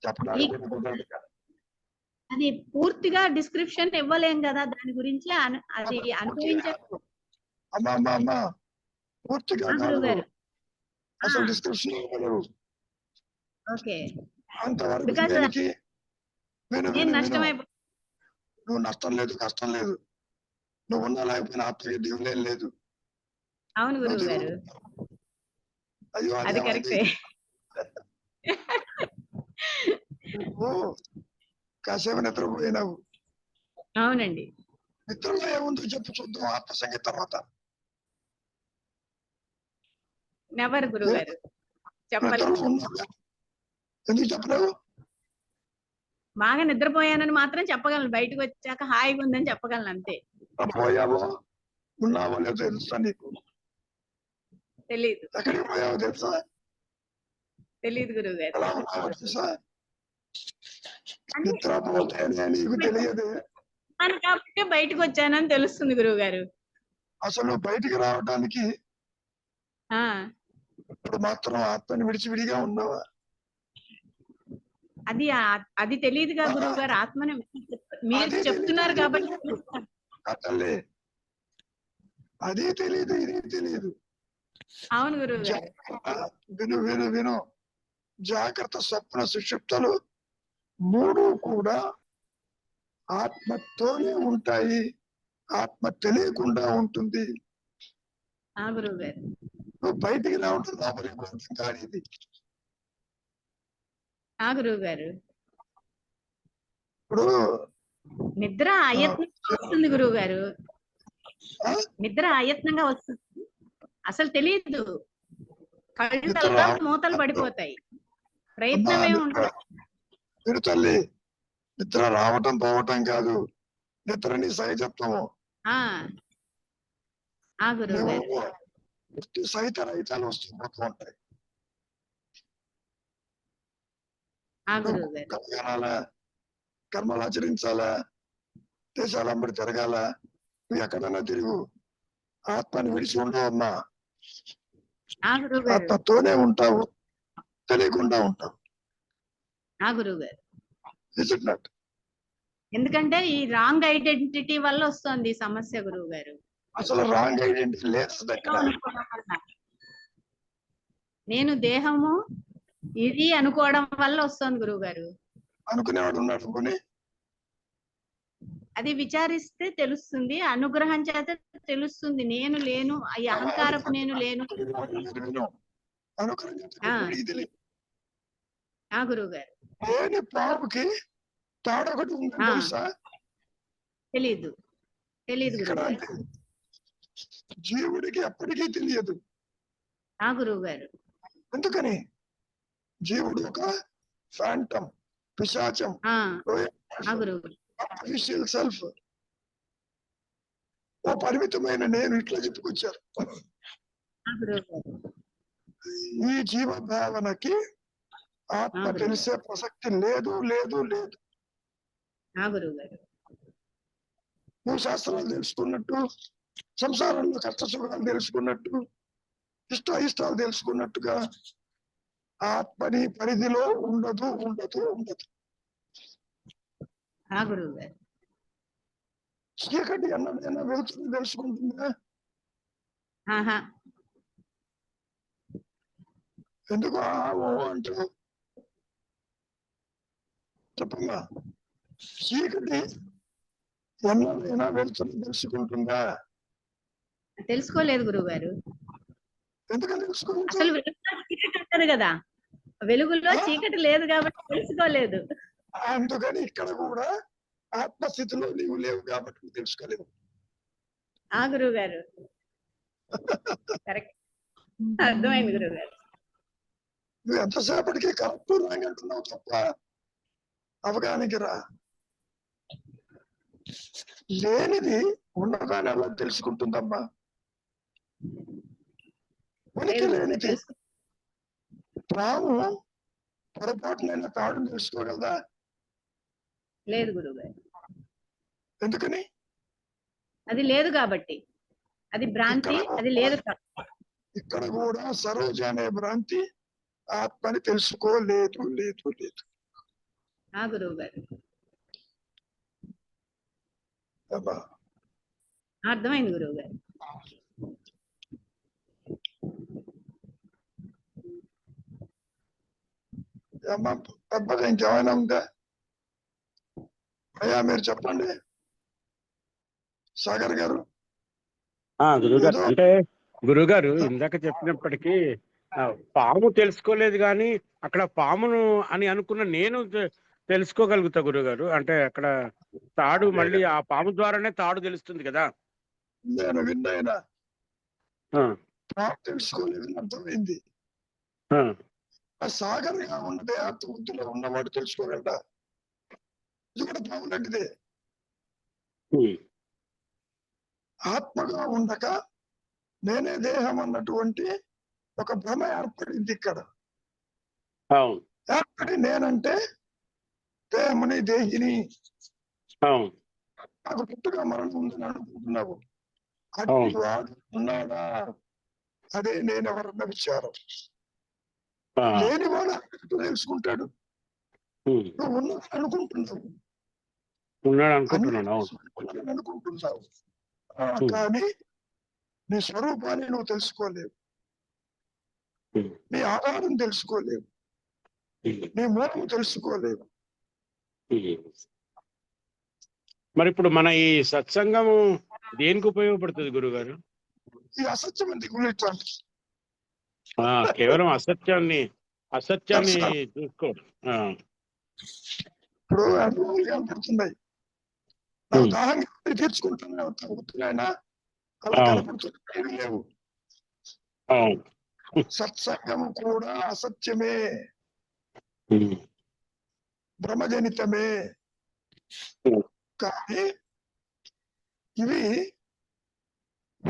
చెప్పడానికి అది పూర్తిగా డిస్క్రిప్షన్ ఇవ్వలేం కదా, దాని గురించి అది అనుభవించే. అమ్మా అమ్మా అమ్మా, పూర్తిగా గురువు గారు. అసలు డిస్క్రిప్షన్ ఇవ్వలేవు. ఓకే, అంతవరకు బికాజ్ దేనికి? నేను నష్టమైపో. నువ్వు నష్టం లేదు, కష్టం లేదు. నువ్వు ఉన్నా లేకపోయినా ఆత్మకి దేవులే లేదు. అవును గురువు గారు, అయ్యో అది కరెక్టే. కాసేపు నిద్రపోయినావు. అవునండి. నిద్రలో ఏముందో చెప్పు చూద్దాం ఆత్మ సంగతి తర్వాత. నెవర్ గురువు గారు, చెప్పలేదు. ఎందుకు చెప్పలేవు? బాగా నిద్రపోయానని మాత్రం చెప్పగలను, బయటకు వచ్చాక హాయిగా ఉందని చెప్పగలను అంతే. పోయావో ఉన్నావో లేదో తెలుసా నీకు? తెలీదు. ఎక్కడికి పోయావో తెలుసా? తెలీదు గురువు గారు. ఎలా ఉన్నావో తెలుసా? నిద్రపోతేనే నీకు తెలియదు. కాబట్టి బయటకు వచ్చానని తెలుస్తుంది గురువు గారు. అసలు బయటికి రావడానికి ఇప్పుడు మాత్రం ఆత్మని విడిచివిడిగా ఉన్నావా? అది తెలియదుగా గురువు గారు. ఆత్మని మీరు చెప్తున్నారు కాబట్టి. అదే తెలియదు, ఇది తెలియదు. అవును గురువు గారు. విను విను విను. జాగ్రత్త, స్వప్న, సుషుప్తలు మూడు కూడా ఆత్మతోనే ఉంటాయి. ఆత్మ తెలియకుండా ఉంటుంది. గురువు గారు, నువ్వు బయటికి రావడం లోపలికి పోవడం కానీ ఇది. గురువు గారు, ఇప్పుడు నిద్ర అయత్నంగా వస్తుంది గురువు గారు. నిద్ర అయత్నంగా వస్తుంది, అసలు తెలియదు. కళ్ళు మూతలు పడిపోతాయి, ప్రయత్నమే ఉండదు. తల్లి నిద్ర రావటం పోవటం కాదు, నిద్ర నీ సహజత్వము. గురువు గారు. నువ్వు సహిత రహితాలు వస్తూ ఉంటాయి. కలగాల, కర్మలు ఆచరించాలా, దేశాలంబడి తిరగాల, నువ్వు ఎక్కడైనా తిరుగు, ఆత్మని విడిచి ఉండవమ్మా. ఆత్మతోనే ఉంటావు, తెలియకుండా ఉంటావు. గురువు గారు, ఎందుకంటే ఈ రాంగ్ ఐడెంటిటీ వల్ల వస్తుంది ఈ సమస్య గురువు గారు. అసలు రాంగ్ ఐడెంటిటీ లేదు. నేను దేహము ఇది అనుకోవడం వల్ల వస్తుంది గురువు గారు. అనుకునేవాడు ఉన్నాడు అనుకుని అది విచారిస్తే తెలుస్తుంది, అనుగ్రహం చేత తెలుస్తుంది. నేను లేను, ఈ అహంకారపు నేను లేను. గురువు గారు, పాపుకి తాడొకటి తెలీదు గురువు గారు. జీవుడికి ఎప్పటికీ తెలియదు. గురువు గారు, ఎందుకని? జీవుడు ఒక ఫ్యాంటమ్, పిశాచం, ఆర్టిఫిషియల్ సెల్ఫ్, ఓ పరిమితమైన నేను ఇట్లా చెప్పుకొచ్చారు. ఈ జీవ భావనకి ఆత్మ తెలిసే ప్రసక్తి లేదు లేదు లేదు. నువ్వు శాస్త్రాలు తెలుసుకున్నట్టు, సంసారంలో కష్ట సుఖాలు తెలుసుకున్నట్టు, ఇష్టాలు తెలుసుకున్నట్టుగా ఆత్మని పరిధిలో ఉండదు ఉండదు ఉండదు. చీకటి అన్నదైనా వెలుతురు తెలుసుకుంటుందా? ఎందుకు అంటూ చెప్పమ్మా. చీకటి ఎన్నదైనా వెలుతురు తెలుసుకుంటుందా? తెలుసుకోలేదు గురువు గారు. ఎందుకని తెలుసుకోలేదు? అసలు చీకటి అంటారు కదా, వెలుగులో చీకటి లేదు కాబట్టి తెలుసుకోలేదు. అందుకని ఇక్కడ కూడా ఆత్మస్థితిలో నీవు లేవు కాబట్టి తెలుసుకోలేదు. గురువు గారు, కరెక్ట్, అర్థమైంది గురువు గారు. నువ్వు ఎంతసేపటికి కరెక్ట్ రాంగ్ అంటున్నావు తప్ప అవగానికి రా. లేనిది ఉన్నదాన్ని ఎలా తెలుసుకుంటుందమ్మా? ఉనికి లేనిది. తాము పొరపాటునైనా తాడు తెలుసుకోగలదా? లేదు గురువు గారు. ఎందుకని? అది లేదు కాబట్టి, అది భ్రాంతి, అది లేదు. ఇక్కడ కూడా సరోజ అనే భ్రాంతి ఆత్మని తెలుసుకోలేదు లేదు లేదు. గురువు గారు, అర్థమైంది గురువు గారు. పెద్దగా ఇంకేమైనా ఉందా? అయ్యా మీరు చెప్పండి సాగర్ గారు. గురువుగారు, అంటే గురువుగారు ఇందాక చెప్పినప్పటికీ పాము తెలుసుకోలేదు కానీ అక్కడ పామును అని అనుకున్న నేను తెలుసుకోగలుగుతా గురువుగారు. అంటే అక్కడ తాడు, మళ్ళీ ఆ పాము ద్వారానే తాడు తెలుస్తుంది కదా. నేను విన్నాయినా తెలుసుకోలేదు అర్థమైంది. సాగర్గా ఉన్నదే ఆత్మబుద్ధిలో ఉన్నవాడు తెలుసుకోగలడా? ఇది కూడా పాము లాంటిదే. ఆత్మగా ఉండక నేనే దేహం అన్నటువంటి ఒక భ్రమ ఏర్పడింది ఇక్కడ. ఏర్పడి నేనంటే దేహముని, దేహిని, నాకు పుట్టుగా మరణం ఉందని అనుకుంటున్నావు. అటు వాడు ఉన్నాడా? అదే నేను ఎవరన్న విచారం. లేని వాడు తెలుసుకుంటాడు. నువ్వు ఉన్నదని అనుకుంటున్నావు కానీ నీ స్వరూపాన్ని నువ్వు తెలుసుకోలేవు, నీ ఆధారం తెలుసుకోలేవు, నీ మూలము తెలుసుకోలేవు. మరి ఇప్పుడు మన ఈ సత్సంగము దేనికి ఉపయోగపడుతుంది గురుగారు? ఈ అసత్యం ఎందుకు గురించి కేవలం అసత్యాన్ని చూసుకో. ఇప్పుడు అనుభవాలు కనపడుతున్నాయి, దాహం తీర్చుకుంటున్నాయినా అలా కనపడుతున్నాయి లేవు. సత్సంగం కూడా అసత్యమే, భ్రమజనితమే. కానీ ఇవి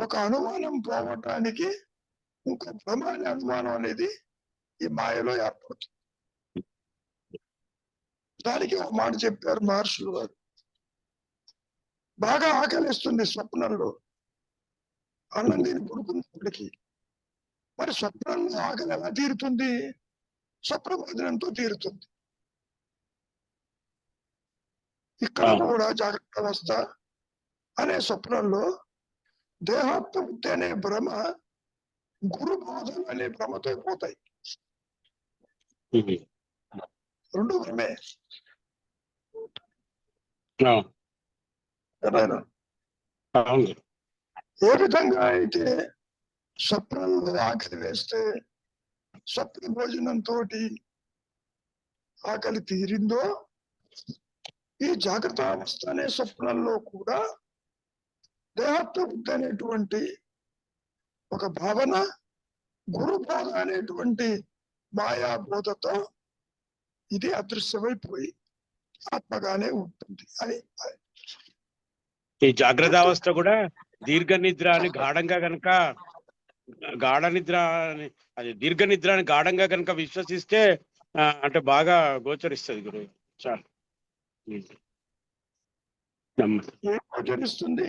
ఒక అనుమానం పోవటానికి ఇంకో భ్రమ అనే అనుమానం అనేది ఈ మాయలో ఏర్పడుతుంది. దానికి ఒక మాట చెప్పారు మహర్షులు గారు. బాగా ఆకలిస్తుంది స్వప్నంలో, అన్నం తిని పడుకున్నప్పటికీ. మరి స్వప్నంలో ఆకలి ఎలా తీరుతుంది? స్వప్నభోజనంతో తీరుతుంది. ఇక్కడ కూడా జాగ్రత్త అవస్థ అనే స్వప్నంలో దేహాత్మబుద్ధి అనే భ్రమ, గురు బోధన అనే భ్రమతో పోతాయి. రెండు భ్రమే. ఏ విధంగా అయితే స్వప్నంలో ఆకలి వేస్తే స్వప్న భోజనంతో ఆకలి తీరిందో, ఈ జాగ్రత్త అవస్థ అనే స్వప్నంలో కూడా దేహాత్మబుద్ధి అనేటువంటి ఒక భావన, గురు బోధ అనేటువంటి మాయా బోధతో ఇది అదృశ్యమైపోయి ఆత్మగానే ఉంటుంది అని. ఈ జాగ్రత్త అవస్థ కూడా దీర్ఘ నిద్ర అని గాఢంగా గనక, గాఢ నిద్ర అని, అది దీర్ఘ నిద్ర అని గాఢంగా గనక విశ్వసిస్తే అంటే బాగా గోచరిస్తుంది గురు. చాలా ఏం గోచరిస్తుంది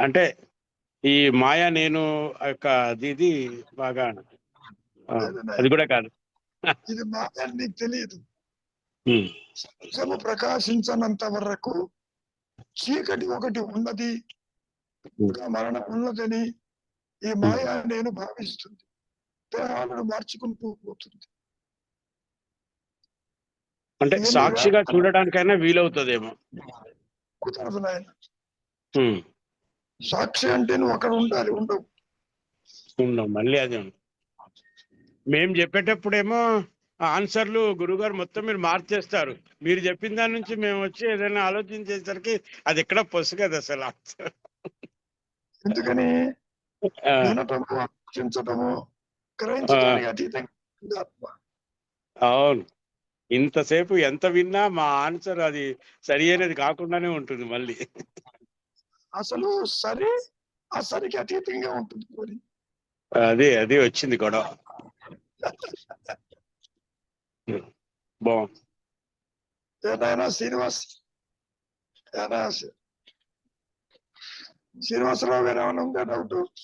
అంటే ఈ మాయ నేను యొక్క ఇది బాగా అది కూడా కాదు. ఇది మాయ నీకు తెలియదు. సత్యము ప్రకాశించనంత వరకు చీకటి ఒకటి ఉన్నది, మరణం ఉన్నదని ఈ మాయ నేను భావిస్తుంది. దేహాలను మార్చుకుంటూ పోతుంది. అంటే సాక్షిగా చూడడానికైనా వీలవుతుందేమో. కుదరదు నాయన. సాక్షి అంటే నువ్వు అక్కడ ఉండాలి, ఉండవు. మళ్ళీ అదే మేము చెప్పేటప్పుడేమో ఆన్సర్లు గురుగారు మొత్తం మీరు మార్చేస్తారు. మీరు చెప్పిన దాని నుంచి మేము వచ్చి ఏదైనా ఆలోచించేసరికి అది ఎక్కడ పొసు కదా అసలు ఆన్సర్. ఎందుకని వినటము, ఆలోచించటము, గ్రహించడానికి అతీతంగా. అవును, ఇంతసేపు ఎంత విన్నా మా ఆన్సర్ అది సరి అనేది కాకుండానే ఉంటుంది మళ్ళీ. అసలు సరే అసలుకి అతీతంగా ఉంటుంది. అది వచ్చింది గొడవ. బాగుంది. ఏదైనా శ్రీనివాసరావు గారు ఏమైనా ఉందా డౌట్?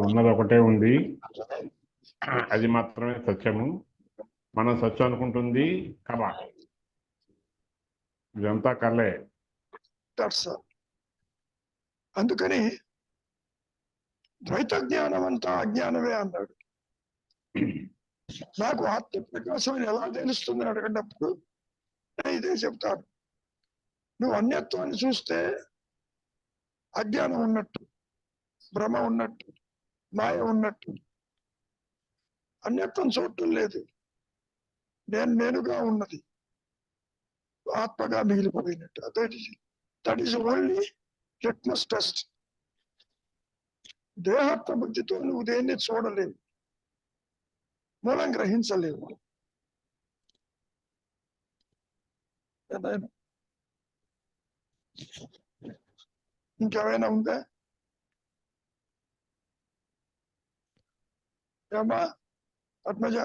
ఉన్నది ఒకటే ఉంది, అది మాత్రమే సత్యము. మనం సత్యం అనుకుంటుంది కబా, ఇదంతా కలే. అందుకని ద్వైత జ్ఞానం అంతా అజ్ఞానమే అన్నాడు. నాకు ఆత్మ ప్రకాశం ఎలా తెలుస్తుంది అని అడిగినప్పుడు నేను ఇదే చెప్తాను. నువ్వు అన్యత్వాన్ని చూస్తే అజ్ఞానం ఉన్నట్టు, భ్రమ ఉన్నట్టు, మాయ ఉన్నట్టు. అన్యత్వం చూడటం లేదు, నేనుగా ఉన్నది, ఆత్మగా మిగిలిపోయినట్టు. That is only litmus test. దేహాత్మ బుద్ధితో నువ్వు దేన్ని చూడలేవు, మూలం గ్రహించలేవు. ఇంకేమైనా ఉందా ఏమా పద్మజ?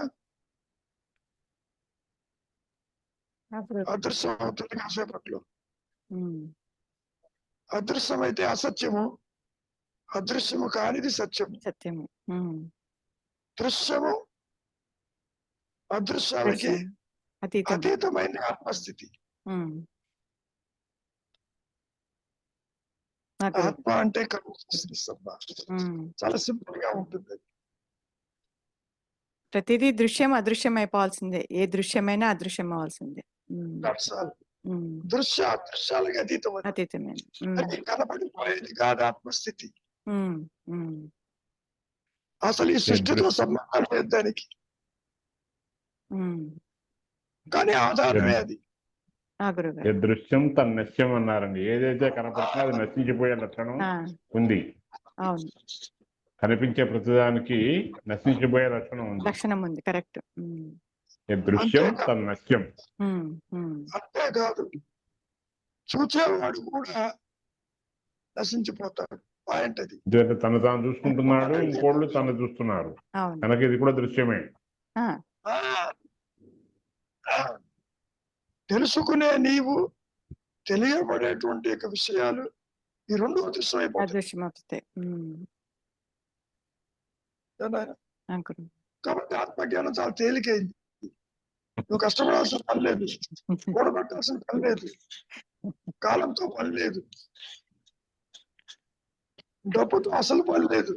అదృశ్యం అవుతుంది కాసేపట్లో. అదృశ్యమైతే అసత్యము, అదృశ్యము కానిది సత్యము. సత్యము. దృశ్యము అదృశ్యాలకి అతీతమైన ఆత్మస్థితి. ఆత్మ అంటే చాలా సింపుల్ గా ఉంటుంది. ప్రతిదీ దృశ్యం అదృశ్యం అయిపోవాల్సిందే, ఏ దృశ్యమైనా అదృశ్యం అవ్వాల్సిందే. దృశ్య అదృశ్యాలకి అతీతమైన అది కనపడిపోయేది కాదు ఆత్మస్థితి. అసలు ఈ సృష్టితో సంబంధం లేదు దానికి, కానీ ఆధారమే అది. దృశ్యం తన నశ్యం అన్నారండి. ఏదైతే కనపడుతుందో అది నశించిపోయే లక్షణం ఉంది. కనిపించే ప్రతిదానికి నశించిపోయే లక్షణం ఉంది. లక్షణం ఉంది. కరెక్ట్. దృశ్యం తన నశ్యం. అంతేకాదు చూసేవాడు కూడా నశించిపోతాడు. పాయింట్ అది. ఎందుకంటే తను తాను చూసుకుంటున్నాడు, ఇంకోళ్ళు తను చూస్తున్నారు. కనుక ఇది కూడా దృశ్యమే. తెలుసుకునే నీవు, తెలియబడేటువంటి యొక్క విషయాలు ఈ రెండు అదృశ్యమైపోతాయి. కాబట్టి ఆత్మజ్ఞానం చాలా తేలికైంది. నువ్వు కష్టపడాల్సిన పని లేదు, కూడబెట్టాల్సిన పని లేదు, కాలంతో పని లేదు, డబ్బుతో అసలు పని లేదు.